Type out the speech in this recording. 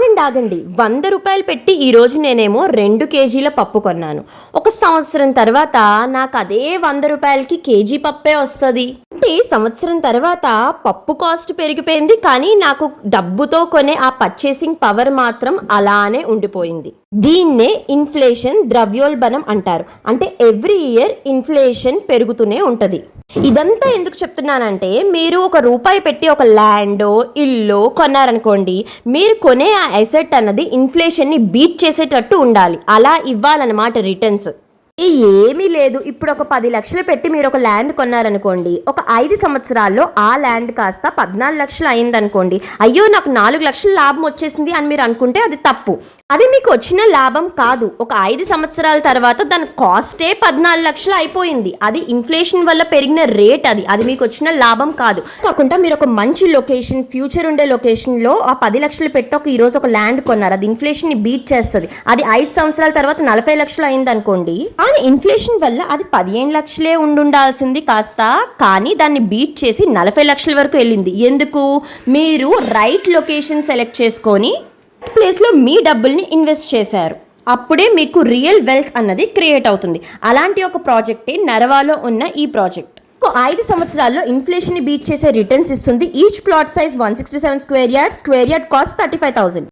ఆగండి 100 రూపాయలు పెట్టి ఈరోజు నేనేమో 2 కేజీల పప్పు కొన్నాను. ఒక సంవత్సరం తర్వాత నాకు అదే 100 రూపాయలకి కేజీ పప్పే వస్తుంది. అంటే సంవత్సరం తర్వాత పప్పు కాస్ట్ పెరిగిపోయింది, కానీ నాకు డబ్బుతో కొనే ఆ పర్చేసింగ్ పవర్ మాత్రం అలానే ఉండిపోయింది. దీన్నే ఇన్ఫ్లేషన్, ద్రవ్యోల్బణం అంటారు. అంటే ఎవ్రీ ఇయర్ ఇన్ఫ్లేషన్ పెరుగుతూనే ఉంటుంది. ఇదంతా ఎందుకు చెప్తున్నానంటే, మీరు ₹1 పెట్టి ఒక ల్యాండో ఇల్లు కొన్నారనుకోండి, మీరు కొనే ఆ అసెట్ అన్నది ఇన్ఫ్లేషన్ని బీట్ చేసేటట్టు ఉండాలి. అలా ఇవ్వాలన్నమాట రిటర్న్స్. ఏమీ లేదు, ఇప్పుడు ఒక 10 లక్షలు పెట్టి మీరు ఒక ల్యాండ్ కొన్నారనుకోండి, ఒక 5 సంవత్సరాల్లో ఆ ల్యాండ్ కాస్త 14 లక్షలు అయిందనుకోండి, అయ్యో నాకు 4 లక్షల లాభం వచ్చేసింది అని మీరు అనుకుంటే అది తప్పు. అది మీకు వచ్చిన లాభం కాదు. ఒక 5 సంవత్సరాల తర్వాత దాని కాస్టే 14 లక్షలు అయిపోయింది. అది ఇన్ఫ్లేషన్ వల్ల పెరిగిన రేట్. అది మీకు వచ్చిన లాభం కాదు. కాకుండా మీరు ఒక మంచి లొకేషన్, ఫ్యూచర్ ఉండే లొకేషన్లో ఆ 10 లక్షలు పెట్టి ఈరోజు ఒక ల్యాండ్ కొన్నారు, అది ఇన్ఫ్లేషన్ని బీట్ చేస్తుంది. అది 5 సంవత్సరాల తర్వాత 40 లక్షలు అయింది అనుకోండి, కానీ ఇన్ఫ్లేషన్ వల్ల అది 15 లక్షలే ఉండాల్సింది కాస్త, కానీ దాన్ని బీట్ చేసి 40 లక్షల వరకు వెళ్ళింది. ఎందుకు? మీరు రైట్ లొకేషన్ సెలెక్ట్ చేసుకొని ప్లేస్లో మీ డబ్బుల్ని ఇన్వెస్ట్ చేశారు. అప్పుడే మీకు రియల్ వెల్త్ అన్నది క్రియేట్ అవుతుంది. అలాంటి ఒక ప్రాజెక్టే నరవాలో ఉన్న ఈ ప్రాజెక్ట్. 5 సంవత్సరాల్లో ఇన్ఫ్లేషన్ ని బీట్ చేసే రిటర్న్స్ ఇస్తుంది. Each plot size 167 square yard cost 35,000.